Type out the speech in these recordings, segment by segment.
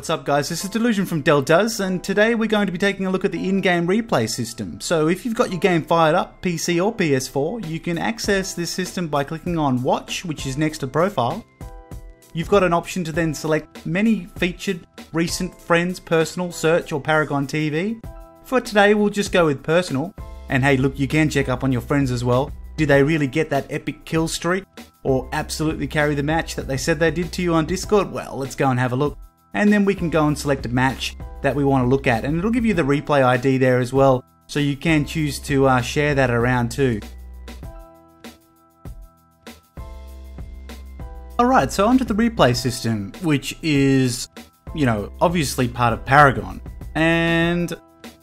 what's up guys, this is Delusion from Deltas, and today we're going to be taking a look at the in-game replay system. So if you've got your game fired up, PC or PS4, you can access this system by clicking on Watch, which is next to Profile. You've got an option to then select Many, Featured, Recent, Friends, Personal, Search or Paragon TV. For today we'll just go with Personal. And hey look, you can check up on your friends as well. Did they really get that epic kill streak? Or absolutely carry the match that they said they did to you on Discord? Well, let's go and have a look. And then we can go and select a match that we want to look at. And it'll give you the replay ID there as well. So you can choose to share that around too. Alright, so onto the replay system, which is, obviously part of Paragon. And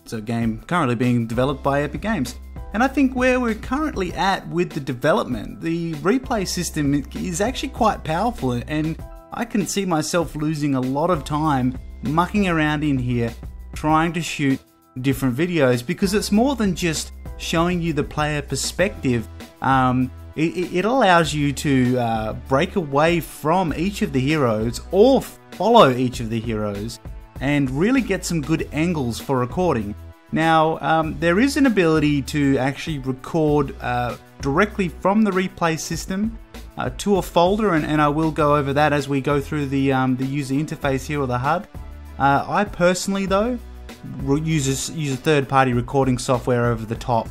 it's a game currently being developed by Epic Games. And I think where we're currently at with the development, the replay system is actually quite powerful, and I can see myself losing a lot of time mucking around in here trying to shoot different videos, because it's more than just showing you the player perspective. It allows you to break away from each of the heroes or follow each of the heroes and really get some good angles for recording. Now, there is an ability to actually record directly from the replay system to a folder, and I will go over that as we go through the user interface here, or the HUD. I personally, though, use a third-party recording software over the top,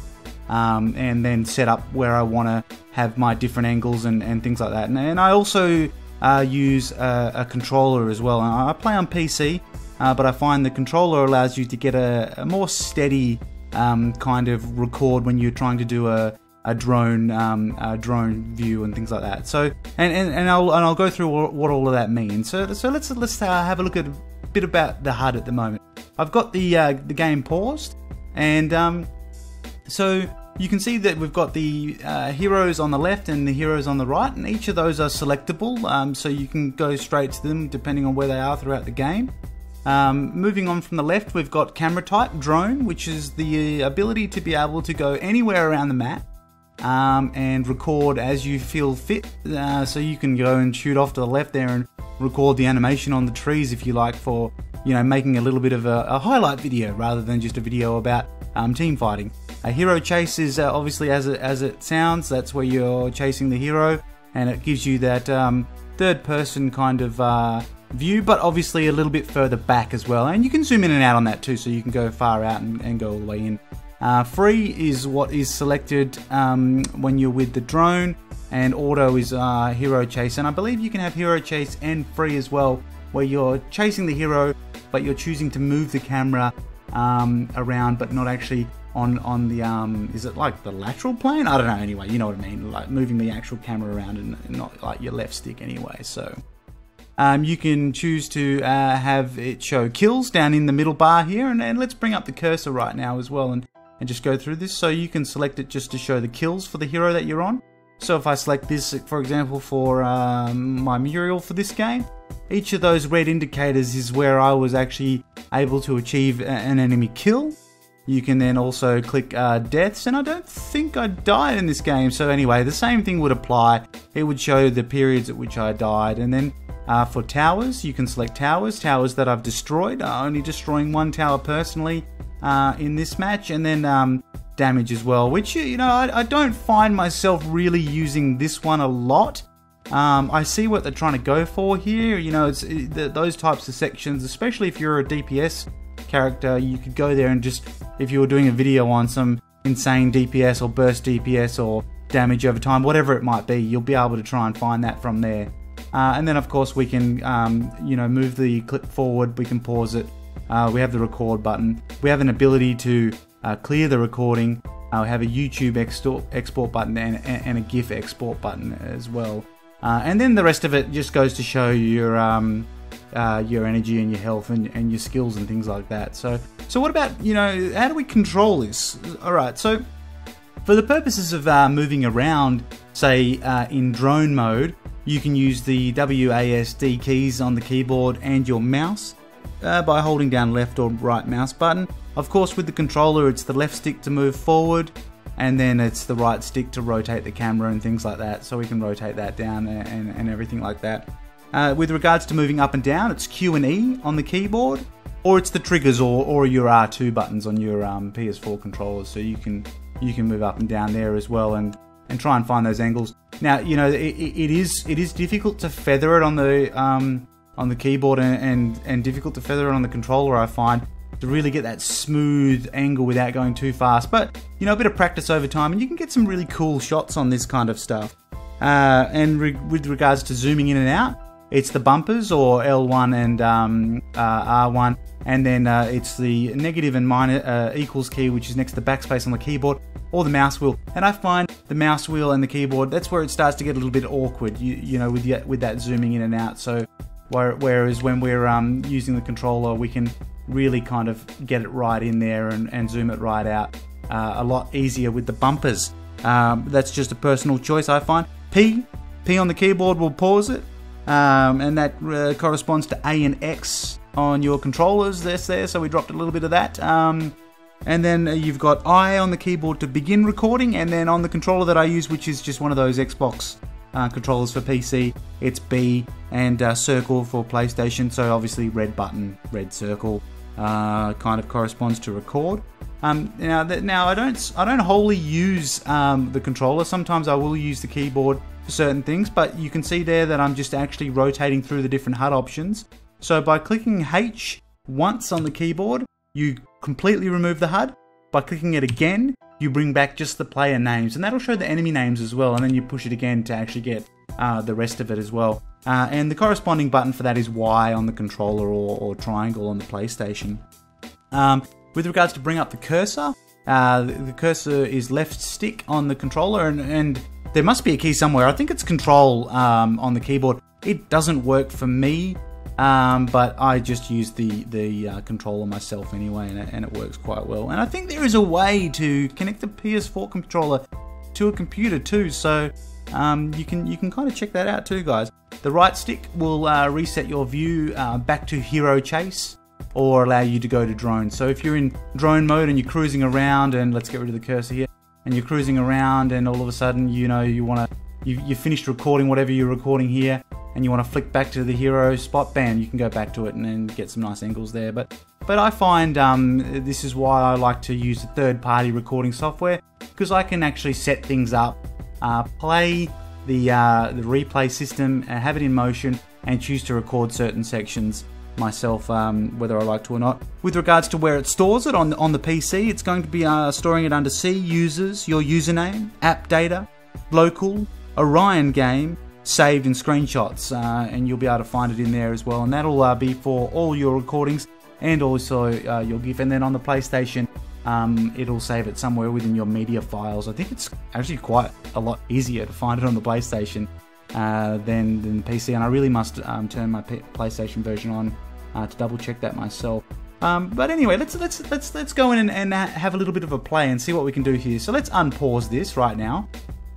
and then set up where I want to have my different angles and things like that. And I also use a controller as well. I play on PC. But I find the controller allows you to get a more steady kind of record when you're trying to do a drone view and things like that. So and I'll go through what all of that means. So let's have a look at a bit about the HUD at the moment. I've got the game paused, and so you can see that we've got the heroes on the left and the heroes on the right, and each of those are selectable, so you can go straight to them depending on where they are throughout the game. Moving on from the left, we've got camera type, drone, which is the ability to be able to go anywhere around the map and record as you feel fit. So you can go and shoot off to the left there and record the animation on the trees if you like, for making a little bit of a highlight video rather than just a video about team fighting. A hero chase is obviously as it sounds. That's where you're chasing the hero, and it gives you that third person kind of view, but obviously a little bit further back as well, and you can zoom in and out on that too, so you can go far out and go all the way in. Free is what is selected when you're with the drone, and auto is hero chase, and I believe you can have hero chase and free as well, where you're chasing the hero but you're choosing to move the camera around, but not actually on the is it like the lateral plane? I don't know, anyway, you know what I mean, like moving the actual camera around and not like your left stick anyway. So you can choose to have it show kills down in the middle bar here, and let's bring up the cursor right now as well and just go through this. So you can select it just to show the kills for the hero that you're on. So if I select this, for example, for my Muriel for this game, each of those red indicators is where I was actually able to achieve an enemy kill. You can then also click deaths, and I don't think I died in this game. So anyway, the same thing would apply. It would show the periods at which I died. And then for towers, you can select towers that I've destroyed, only destroying one tower personally in this match, and then damage as well, which I don't find myself really using this one a lot. I see what they're trying to go for here. It's those types of sections, especially if you're a DPS character, you could go there and just, if you were doing a video on some insane DPS or burst DPS or damage over time, whatever it might be, you'll be able to try and find that from there. And then of course we can move the clip forward, we can pause it, we have the record button, we have an ability to clear the recording, we have a YouTube export button and a GIF export button as well. And then the rest of it just goes to show your energy and your health and your skills and things like that. So what about, how do we control this? Alright, so for the purposes of moving around, say in drone mode, you can use the WASD keys on the keyboard and your mouse by holding down left or right mouse button. Of course, with the controller, it's the left stick to move forward, and then it's the right stick to rotate the camera and things like that, so we can rotate that down and everything like that. With regards to moving up and down, it's Q and E on the keyboard, or it's the triggers or your R2 buttons on your PS4 controllers. So you can move up and down there as well and try and find those angles. Now, you know, it is difficult to feather it on the keyboard and difficult to feather it on the controller, I find, to really get that smooth angle without going too fast. But, you know, a bit of practice over time and you can get some really cool shots on this kind of stuff. With regards to zooming in and out, it's the bumpers, or L1 and R1, and then it's the negative and minus equals key, which is next to the backspace on the keyboard, or the mouse wheel. And I find the mouse wheel and the keyboard, that's where it starts to get a little bit awkward, you know, with that zooming in and out. So whereas when we're using the controller, we can really kind of get it right in there and zoom it right out a lot easier with the bumpers. That's just a personal choice, I find. P on the keyboard will pause it, and that corresponds to A and X on your controllers. That's there, so we dropped a little bit of that. And then you've got I on the keyboard to begin recording, and then on the controller that I use, which is just one of those Xbox controllers for PC, it's B, and circle for PlayStation. So obviously red button, red circle kind of corresponds to record. Now I don't wholly use the controller. Sometimes I will use the keyboard for certain things, but you can see there that I'm just actually rotating through the different HUD options. So by clicking H once on the keyboard, you completely remove the HUD. By clicking it again, you bring back just the player names, and that'll show the enemy names as well, and then you push it again to actually get the rest of it as well. And the corresponding button for that is Y on the controller, or triangle on the PlayStation. With regards to bring up the cursor is left stick on the controller, and there must be a key somewhere. I think it's control on the keyboard. It doesn't work for me, but I just use the controller myself anyway, and it works quite well. And I think there is a way to connect the PS4 controller to a computer too, so you can kind of check that out too, guys. The right stick will reset your view back to hero chase, or allow you to go to drone. So if you're in drone mode and you're cruising around, and let's get rid of the cursor here, and you're cruising around, and all of a sudden, you know, you finished recording whatever you're recording here, and you want to flick back to the hero spot, bam, you can go back to it and get some nice angles there. But I find this is why I like to use third-party recording software, because I can actually set things up, play the replay system, have it in motion, and choose to record certain sections myself, whether I like to or not. With regards to where it stores it on the PC, it's going to be storing it under C, users, your username, app data, local, Orion game, saved, and screenshots, and you'll be able to find it in there as well, and that'll be for all your recordings and also your GIF. And then on the PlayStation, it'll save it somewhere within your media files. I think it's actually quite a lot easier to find it on the PlayStation than PC, and I really must turn my PlayStation version on to double check that myself. But anyway, let's go in and have a little bit of a play and see what we can do here. So let's unpause this right now,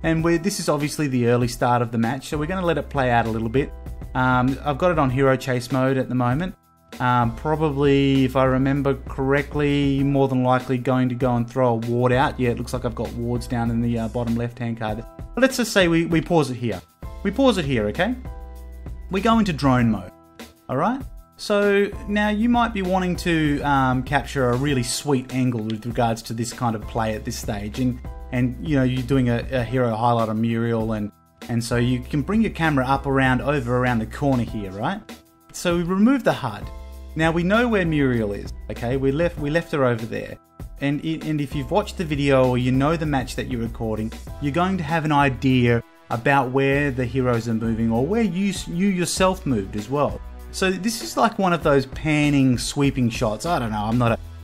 and this is obviously the early start of the match, so we're going to let it play out a little bit. I've got it on hero chase mode at the moment. Probably, if I remember correctly, more than likely going to go and throw a ward out. Yeah, it looks like I've got wards down in the bottom left-hand card. But let's just say we pause it here. We pause it here, okay? We go into drone mode, alright? So now you might be wanting to capture a really sweet angle with regards to this kind of play at this stage, and you know, you're doing a hero highlight on Muriel, and so you can bring your camera up over around the corner here, right? So we remove the HUD. Now we know where Muriel is, okay? We left her over there. And if you've watched the video, or you know the match that you're recording, you're going to have an idea about where the heroes are moving, or where you yourself moved as well. So this is like one of those panning, sweeping shots. I don't know.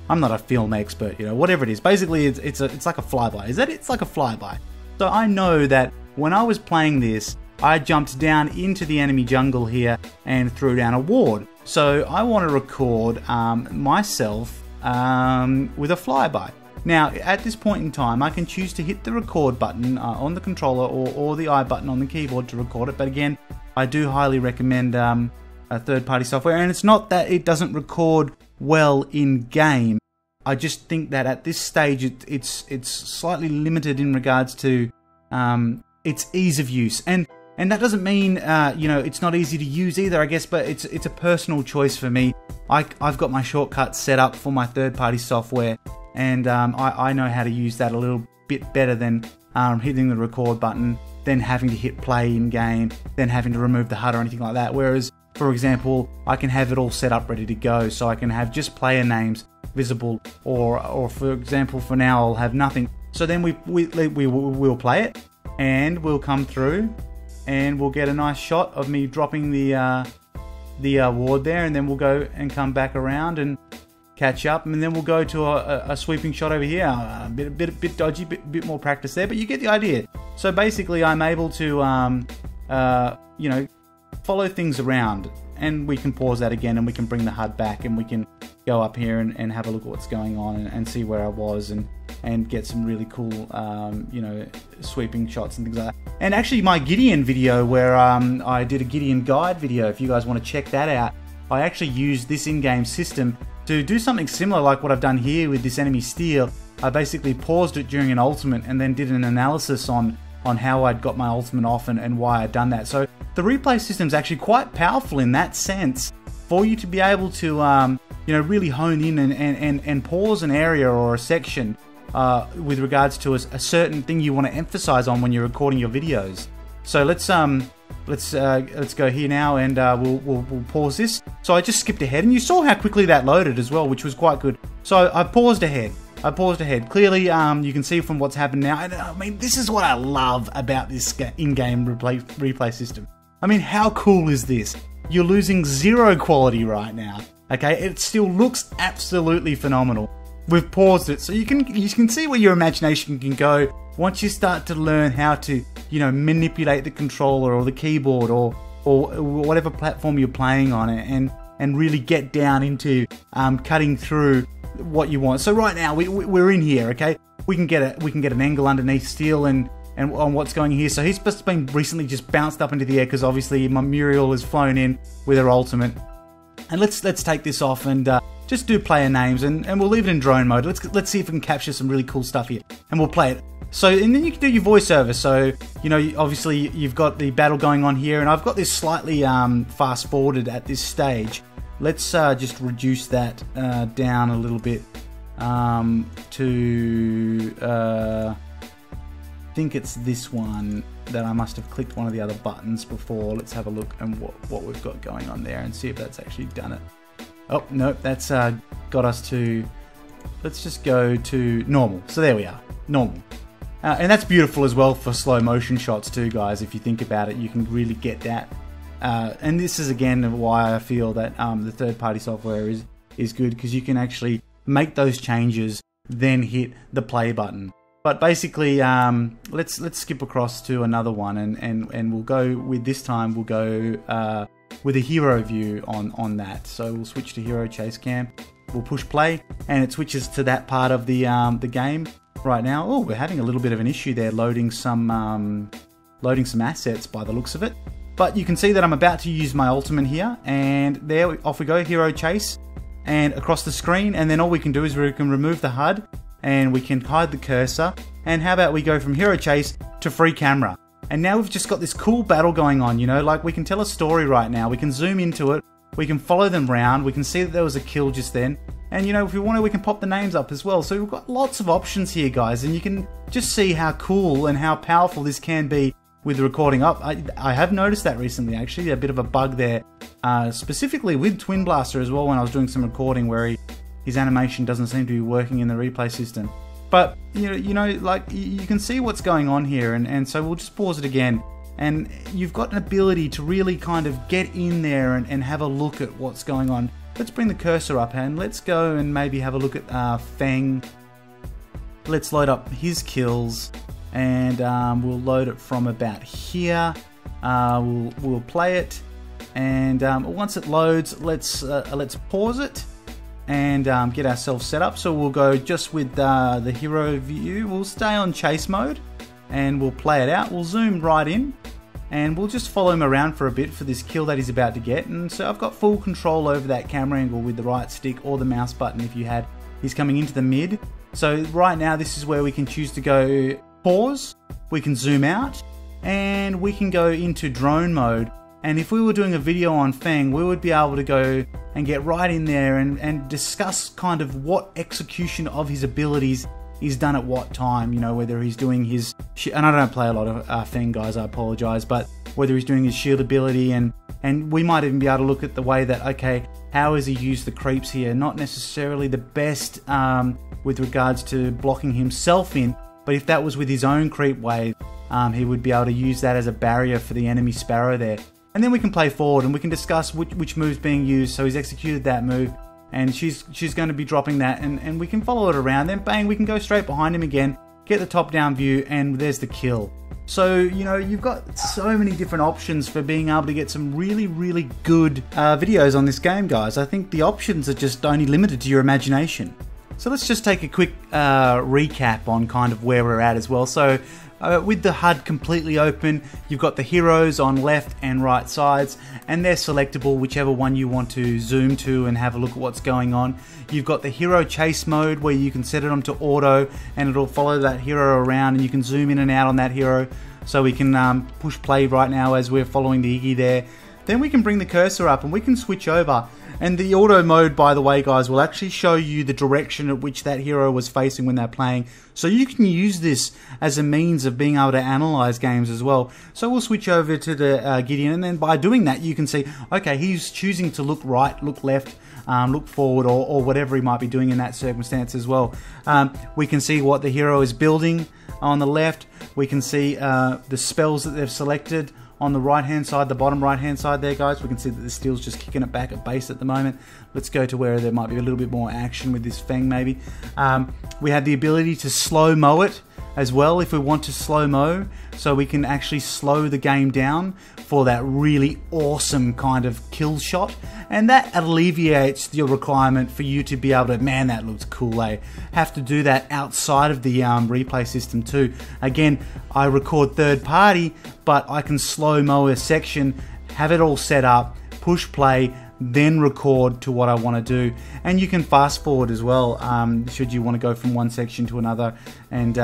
I'm not a film expert, you know. Whatever it is, basically it's like a flyby. It's like a flyby. So I know that when I was playing this, I jumped down into the enemy jungle here and threw down a ward. So I want to record myself with a flyby. Now, at this point in time, I can choose to hit the record button on the controller, or the I button on the keyboard to record it. But again, I do highly recommend a third-party software. And it's not that it doesn't record well in-game. I just think that at this stage, it's slightly limited in regards to its ease of use. And And that doesn't mean, you know, it's not easy to use either, I guess, but it's a personal choice for me. I've got my shortcuts set up for my third-party software, and I know how to use that a little bit better than hitting the record button, then having to hit play in-game, then having to remove the HUD or anything like that. Whereas, for example, I can have it all set up ready to go, so I can have just player names visible, or for example, for now, I'll have nothing. So then we'll play it, and we'll come through, and we'll get a nice shot of me dropping the ward there, and then we'll go and come back around and catch up, and then we'll go to a sweeping shot over here. A bit dodgy, bit more practice there, but you get the idea. So basically, I'm able to, you know, follow things around, and we can pause that again, and we can bring the HUD back, and we can go up here and have a look at what's going on, and see where I was, and get some really cool, you know, sweeping shots and things like that. And actually, my Gideon video, where I did a Gideon guide video, if you guys want to check that out, I actually used this in-game system to do something similar like what I've done here with this enemy steel. I basically paused it during an ultimate and then did an analysis on how I'd got my ultimate off and why I'd done that. So the replay system is actually quite powerful in that sense, for you to be able to you know, really hone in and pause an area or a section with regards to a certain thing you want to emphasize on when you're recording your videos. So let's go here now, and we'll pause this. So I just skipped ahead, and you saw how quickly that loaded as well, which was quite good. So I paused ahead. Clearly, you can see from what's happened now. And I mean, this is what I love about this in-game replay system. I mean, how cool is this? You're losing 0 quality right now. Okay, it still looks absolutely phenomenal. We've paused it, so you can see where your imagination can go once you start to learn how to, you know, manipulate the controller or the keyboard or whatever platform you're playing on it, and really get down into cutting through what you want. So right now we're in here, okay? We can get an angle underneath steel and on what's going here. So he's just been recently just bounced up into the air because obviously my Muriel has flown in with her ultimate. And let's take this off and just do player names, and we'll leave it in drone mode. Let's see if we can capture some really cool stuff here, and we'll play it. So, and then you can do your voiceover. So, you know, obviously you've got the battle going on here, and I've got this slightly fast forwarded at this stage. Let's just reduce that down a little bit to I think it's this one that I must have clicked one of the other buttons before. Let's have a look and what we've got going on there and see if that's actually done it. Oh, no, that's got us to, let's just go to normal. So there we are, normal. And that's beautiful as well for slow motion shots too, guys. If you think about it, you can really get that. And this is again why I feel that the third-party software is good, because you can actually make those changes, then hit the play button. But basically, let's skip across to another one, and we'll go with, this time we'll go with a hero view on that. So we'll switch to hero chase cam. We'll push play, and it switches to that part of the game right now. Oh, we're having a little bit of an issue there, loading some assets by the looks of it. But you can see that I'm about to use my ultimate here, and there, off we go, hero chase, and across the screen. And then all we can do is we can remove the HUD, and we can hide the cursor. And how about we go from hero chase to free camera? And now we've just got this cool battle going on, you know, like we can tell a story right now. We can zoom into it, we can follow them round, we can see that there was a kill just then. And you know, if we want to, we can pop the names up as well. So we've got lots of options here, guys, and you can just see how cool and how powerful this can be with the recording up. I have noticed that recently, actually, a bit of a bug there, specifically with Twin Blaster as well, when I was doing some recording where his animation doesn't seem to be working in the replay system. But you know, like you can see what's going on here, and so we'll just pause it again, and you've got an ability to really kind of get in there and have a look at what's going on. Let's bring the cursor up and let's go and maybe have a look at Feng. Let's load up his kills, and we'll load it from about here. We'll play it, and once it loads, let's pause it and get ourselves set up. So we'll go just with the hero view. We'll stay on chase mode, and we'll play it out. We'll zoom right in, and we'll just follow him around for a bit for this kill that he's about to get. And so I've got full control over that camera angle with the right stick or the mouse button if you had. He's coming into the mid. So right now this is where we can choose to go pause, we can zoom out, and we can go into drone mode. And if we were doing a video on Feng, we would be able to go and get right in there and discuss kind of what execution of his abilities is done at what time, you know, whether he's doing his, and I don't play a lot of Feng, guys, I apologize, but whether he's doing his shield ability, and we might even be able to look at the way that, okay, how has he used the creeps here? Not necessarily the best with regards to blocking himself in, but if that was with his own creep wave, he would be able to use that as a barrier for the enemy Sparrow there. And then we can play forward and we can discuss which move's being used. So he's executed that move, and she's going to be dropping that, and we can follow it around. Then bang, we can go straight behind him again, get the top-down view, and there's the kill. So, you know, you've got so many different options for being able to get some really, really good videos on this game, guys. I think the options are just only limited to your imagination. So let's just take a quick recap on kind of where we're at as well. So with the HUD completely open, you've got the heroes on left and right sides, and they're selectable, whichever one you want to zoom to and have a look at what's going on. You've got the hero chase mode where you can set it onto auto and it'll follow that hero around, and you can zoom in and out on that hero. So we can push play right now as we're following the Iggy there. Then we can bring the cursor up and we can switch over. And the auto mode, by the way, guys, will actually show you the direction at which that hero was facing when they're playing. So you can use this as a means of being able to analyze games as well. So we'll switch over to the Gideon, and then by doing that, you can see, okay, he's choosing to look right, look left, look forward, or whatever he might be doing in that circumstance as well. We can see what the hero is building on the left. We can see the spells that they've selected on the right hand side, the bottom right hand side there, guys. We can see that the steel's just kicking it back at base at the moment. Let's go to where there might be a little bit more action with this Feng maybe. We have the ability to slow-mo it as well if we want to slow-mo, so we can actually slow the game down for that really awesome kind of kill shot, and that alleviates your requirement for you to be able to, man, that looks cool, have to do that outside of the replay system too. Again, I record third party, but I can slow-mo a section, have it all set up, push play, then record to what I want to do. And you can fast forward as well, should you want to go from one section to another, and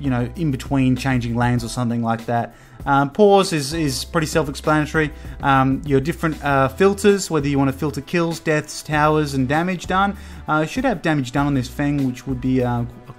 you know, in between changing lanes or something like that. Pause is pretty self-explanatory. Your different filters, whether you want to filter kills, deaths, towers, and damage done. Should have damage done on this Feng, which would be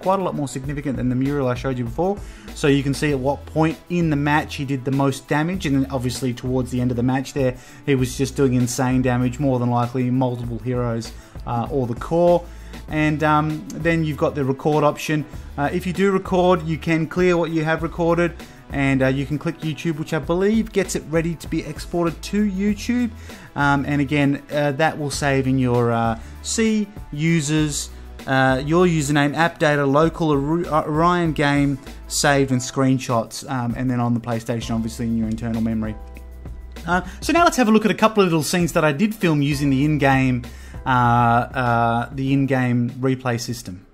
quite a lot more significant than the mural I showed you before. So you can see at what point in the match he did the most damage, and then obviously towards the end of the match there, he was just doing insane damage, more than likely multiple heroes or the core. And then you've got the record option. If you do record, you can clear what you have recorded, and you can click YouTube, which I believe gets it ready to be exported to YouTube. And again, that will save in your C users, your username, app data, local Orion game, saved, and screenshots, and then on the PlayStation, obviously, in your internal memory. So now let's have a look at a couple of little scenes that I did film using the in-game replay system.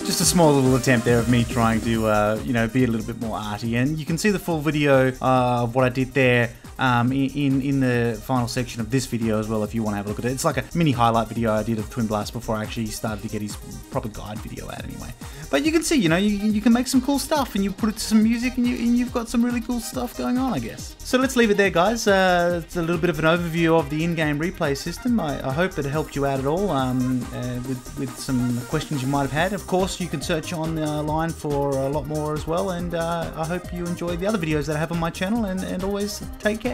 Just a small little attempt there of me trying to, you know, be a little bit more arty, and you can see the full video of what I did there in the final section of this video as well, if you want to have a look at it. It's like a mini highlight video I did of Twin Blast before I actually started to get his proper guide video out anyway. But you can see, you know, you can make some cool stuff, and you put it to some music, and you've got some really cool stuff going on, I guess. So let's leave it there, guys. It's a little bit of an overview of the in-game replay system. I hope that it helped you out at all with some questions you might have had. Of course, you can search online for a lot more as well, and I hope you enjoy the other videos that I have on my channel, and always take care.